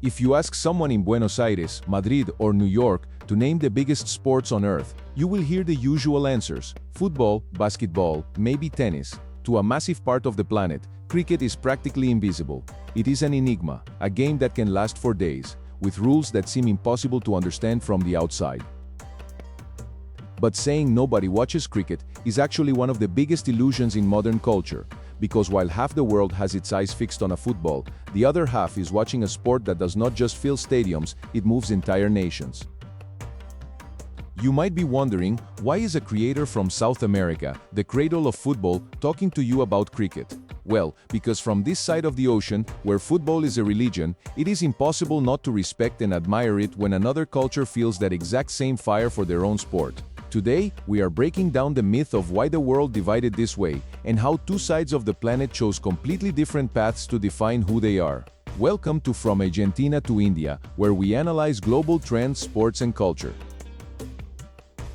If you ask someone in Buenos Aires, Madrid, or New York to name the biggest sports on earth, you will hear the usual answers: football, basketball, maybe tennis. To a massive part of the planet, cricket is practically invisible. It is an enigma, a game that can last for days, with rules that seem impossible to understand from the outside. But saying nobody watches cricket is actually one of the biggest illusions in modern culture, because while half the world has its eyes fixed on a football, the other half is watching a sport that does not just fill stadiums, it moves entire nations. You might be wondering, why is a creator from South America, the cradle of football, talking to you about cricket? Well, because from this side of the ocean, where football is a religion, it is impossible not to respect and admire it when another culture feels that exact same fire for their own sport. Today, we are breaking down the myth of why the world divided this way, and how two sides of the planet chose completely different paths to define who they are. Welcome to From Argentina to India, where we analyze global trends, sports and culture.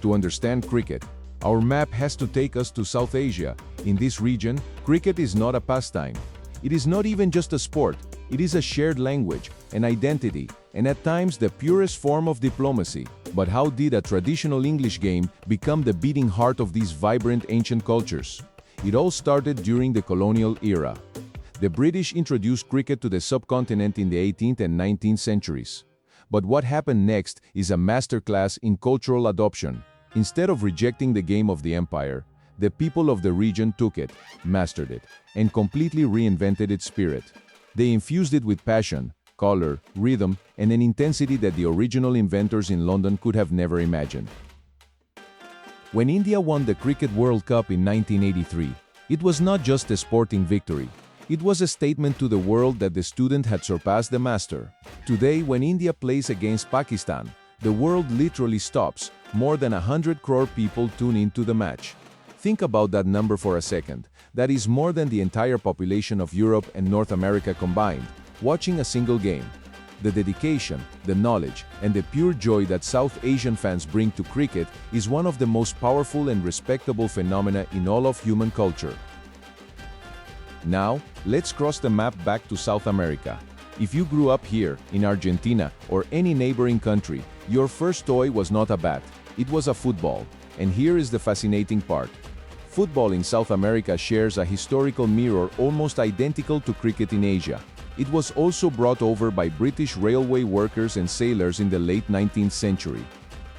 To understand cricket, our map has to take us to South Asia. In this region, cricket is not a pastime. It is not even just a sport, it is a shared language, an identity, and at times the purest form of diplomacy. But how did a traditional English game become the beating heart of these vibrant ancient cultures? It all started during the colonial era. The British introduced cricket to the subcontinent in the 18th and 19th centuries. But what happened next is a masterclass in cultural adoption. Instead of rejecting the game of the empire, the people of the region took it, mastered it, and completely reinvented its spirit. They infused it with passion, color, rhythm, and an intensity that the original inventors in London could have never imagined. When India won the Cricket World Cup in 1983, it was not just a sporting victory. It was a statement to the world that the student had surpassed the master. Today, when India plays against Pakistan, the world literally stops. More than 100 crore people tune into the match. Think about that number for a second. That is more than the entire population of Europe and North America combined, watching a single game. The dedication, the knowledge, and the pure joy that South Asian fans bring to cricket is one of the most powerful and respectable phenomena in all of human culture. Now, let's cross the map back to South America. If you grew up here, in Argentina, or any neighboring country, your first toy was not a bat, it was a football. And here is the fascinating part. Football in South America shares a historical mirror almost identical to cricket in Asia. It was also brought over by British railway workers and sailors in the late 19th century.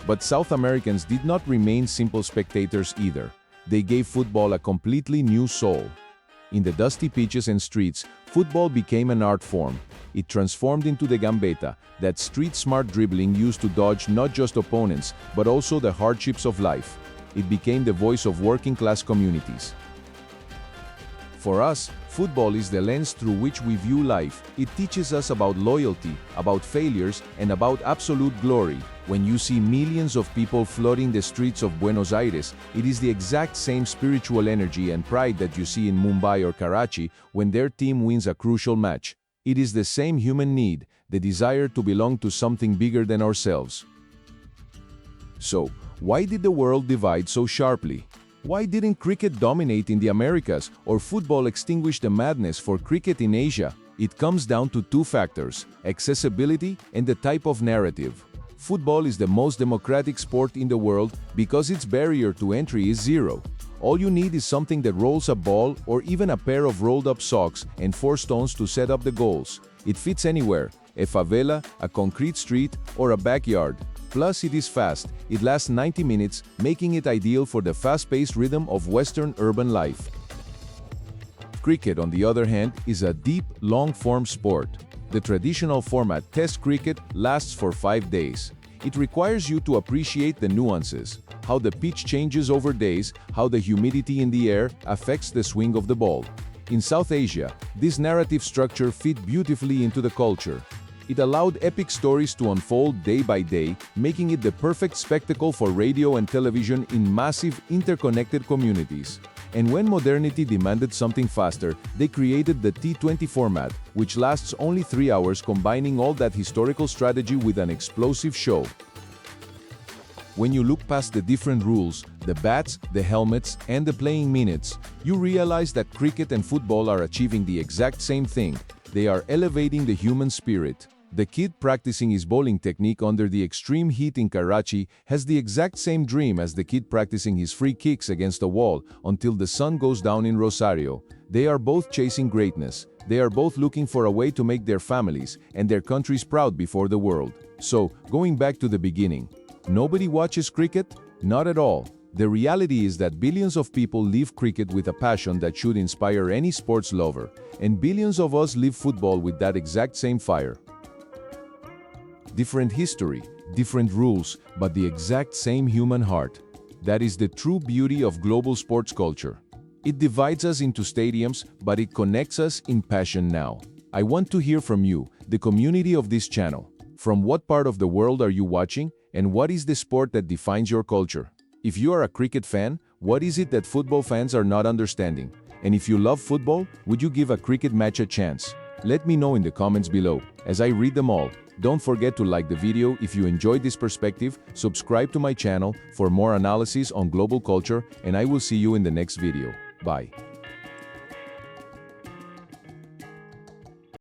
But South Americans did not remain simple spectators either. They gave football a completely new soul. In the dusty pitches and streets, football became an art form. It transformed into the gambeta, that street-smart dribbling used to dodge not just opponents, but also the hardships of life. It became the voice of working-class communities. For us, football is the lens through which we view life. It teaches us about loyalty, about failures, and about absolute glory. When you see millions of people flooding the streets of Buenos Aires, it is the exact same spiritual energy and pride that you see in Mumbai or Karachi when their team wins a crucial match. It is the same human need, the desire to belong to something bigger than ourselves. So, why did the world divide so sharply? Why didn't cricket dominate in the Americas or football extinguish the madness for cricket in Asia? It comes down to two factors: accessibility and the type of narrative. Football is the most democratic sport in the world because its barrier to entry is zero. All you need is something that rolls a ball or even a pair of rolled-up socks and 4 stones to set up the goals. It fits anywhere: a favela, a concrete street, or a backyard. Plus, it is fast. It lasts 90 minutes, making it ideal for the fast-paced rhythm of Western urban life. Cricket, on the other hand, is a deep, long-form sport. The traditional format, Test cricket, lasts for 5 days. It requires you to appreciate the nuances, how the pitch changes over days, how the humidity in the air affects the swing of the ball. In South Asia, this narrative structure fit beautifully into the culture. It allowed epic stories to unfold day by day, making it the perfect spectacle for radio and television in massive, interconnected communities. And when modernity demanded something faster, they created the T20 format, which lasts only 3 hours, combining all that historical strategy with an explosive show. When you look past the different rules, the bats, the helmets, and the playing minutes, you realize that cricket and football are achieving the exact same thing. They are elevating the human spirit. The kid practicing his bowling technique under the extreme heat in Karachi has the exact same dream as the kid practicing his free kicks against a wall until the sun goes down in Rosario. They are both chasing greatness. They are both looking for a way to make their families and their countries proud before the world. So, going back to the beginning, nobody watches cricket? Not at all. The reality is that billions of people live cricket with a passion that should inspire any sports lover, and billions of us live football with that exact same fire. Different history, different rules, but the exact same human heart. That is the true beauty of global sports culture. It divides us into stadiums, but it connects us in passion now. I want to hear from you, the community of this channel. From what part of the world are you watching, and what is the sport that defines your culture? If you are a cricket fan, what is it that football fans are not understanding? And if you love football, would you give a cricket match a chance? Let me know in the comments below, as I read them all. Don't forget to like the video if you enjoyed this perspective, subscribe to my channel for more analysis on global culture, and I will see you in the next video. Bye.